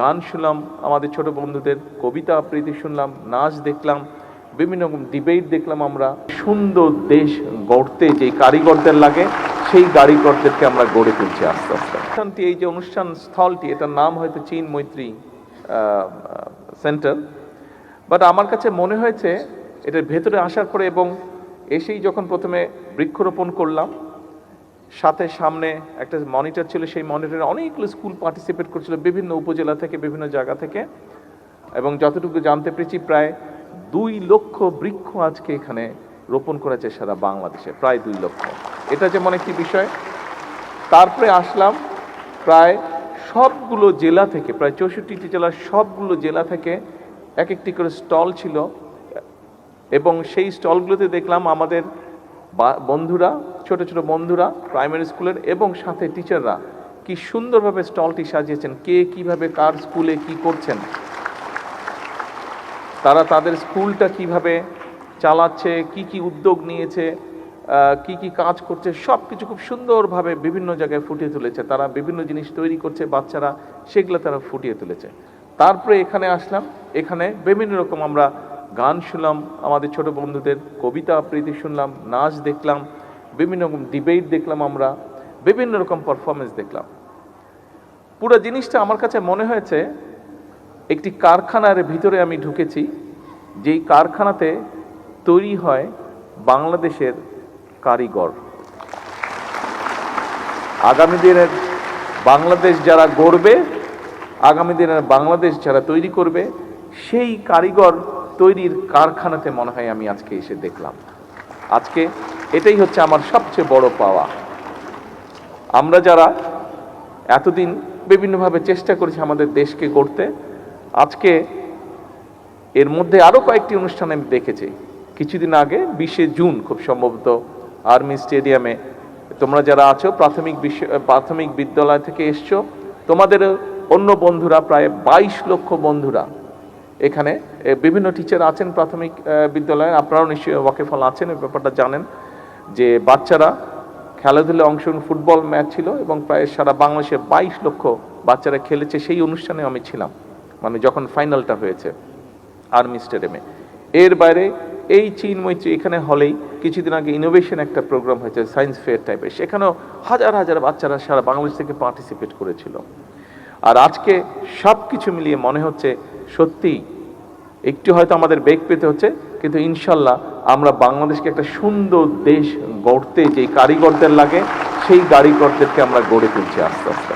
গান শুনলাম, আমাদের ছোট বন্ধুদের কবিতা আবৃত্তি শুনলাম, নাচ দেখলাম, বিভিন্ন রকম ডিবেট দেখলাম। আমরা সুন্দর দেশ গড়তে যে কারিগরদের লাগে সেই কারিগরদেরকে আমরা গড়ে তুলছি আস্তে আস্তে। অনুষ্ঠানটি, এই যে অনুষ্ঠান স্থলটি, এটার নাম হয়তো চীন মৈত্রী সেন্টার, বাট আমার কাছে মনে হয়েছে এটার ভেতরে আসার পরে এবং এসেই যখন প্রথমে বৃক্ষরোপণ করলাম, সাথে সামনে একটা মনিটর ছিল, সেই মনিটরে অনেকগুলো স্কুল পার্টিসিপেট করছিল বিভিন্ন উপজেলা থেকে, বিভিন্ন জায়গা থেকে, এবং যতটুকু জানতে পেরেছি প্রায় 2 লক্ষ বৃক্ষ আজকে এখানে রোপণ করেছে সারা বাংলাদেশে, প্রায় 2 লক্ষ। এটা যেমন একটি বিষয়। তারপরে আসলাম প্রায় সবগুলো জেলা থেকে, প্রায় 64টি জেলার সবগুলো জেলা থেকে এক একটি করে স্টল ছিল, এবং সেই স্টলগুলোতে দেখলাম আমাদের বন্ধুরা, ছোট ছোট বন্ধুরা প্রাইমারি স্কুলের, এবং সাথে টিচাররা কি সুন্দরভাবে স্টলটি সাজিয়েছেন, কে কিভাবে কার স্কুলে কি করছেন, তারা তাদের স্কুলটা কিভাবে চালাচ্ছে, কি কি উদ্যোগ নিয়েছে, কি কি কাজ করছে, সব কিছু খুব সুন্দরভাবে বিভিন্ন জায়গায় ফুটিয়ে তুলেছে। তারা বিভিন্ন জিনিস তৈরি করছে, বাচ্চারা সেগুলো তারা ফুটিয়ে তুলেছে। তারপরে এখানে আসলাম, এখানে বিভিন্ন রকম আমরা গান শুনলাম, আমাদের ছোট বন্ধুদের কবিতা আবৃত্তি শুনলাম, নাচ দেখলাম, বিভিন্ন রকম ডিবেট দেখলাম, আমরা বিভিন্ন রকম পারফরমেন্স দেখলাম। পুরো জিনিসটা আমার কাছে মনে হয়েছে একটি কারখানার ভিতরে আমি ঢুকেছি, যেই কারখানাতে তৈরি হয় বাংলাদেশের কারিগর। আগামী দিনের বাংলাদেশ যারা গড়বে, আগামী দিনের বাংলাদেশ যারা তৈরি করবে, সেই কারিগর তৈরির কারখানাতে মনে হয় আমি আজকে এসে দেখলাম। আজকে এটাই হচ্ছে আমার সবচেয়ে বড় পাওয়া। আমরা যারা এতদিন বিভিন্নভাবে চেষ্টা করেছি আমাদের দেশকে গড়তে, আজকে এর মধ্যে আরও কয়েকটি অনুষ্ঠান আমি দেখেছি। কিছুদিন আগে 20শে জুন খুব সম্ভবত আর্মি স্টেডিয়ামে, তোমরা যারা আছো প্রাথমিক বিদ্যালয় থেকে এসছো, তোমাদের অন্য বন্ধুরা প্রায় 22 লক্ষ বন্ধুরা এখানে, বিভিন্ন টিচার আছেন প্রাথমিক বিদ্যালয়ে, আপনারাও নিশ্চয়ই ওয়াকিফল আছেন, এই ব্যাপারটা জানেন, যে বাচ্চারা খেলাধুলায় অংশগ্রহণ, ফুটবল ম্যাচ ছিল এবং প্রায় সারা বাংলাদেশে 22 লক্ষ বাচ্চারা খেলেছে। সেই অনুষ্ঠানে আমি ছিলাম, মানে যখন ফাইনালটা হয়েছে আর্মি স্টেডিয়ামে। এর বাইরে এই চীন মৈত্রী এখানে হলেই কিছুদিন আগে ইনোভেশন একটা প্রোগ্রাম হয়েছে, সায়েন্স ফেয়ার টাইপের, সেখানেও হাজার হাজার বাচ্চারা সারা বাংলাদেশ থেকে পার্টিসিপেট করেছিল। আর আজকে সব কিছু মিলিয়ে মনে হচ্ছে সত্যিই একটু হয়তো আমাদের বেগ পেতে হচ্ছে, কিন্তু ইনশাল্লাহ আমরা বাংলাদেশকে একটা সুন্দর দেশ গড়তে যে কারিগরদের লাগে সেই কারিগরদেরকে আমরা গড়ে তুলছি আস্তে আস্তে।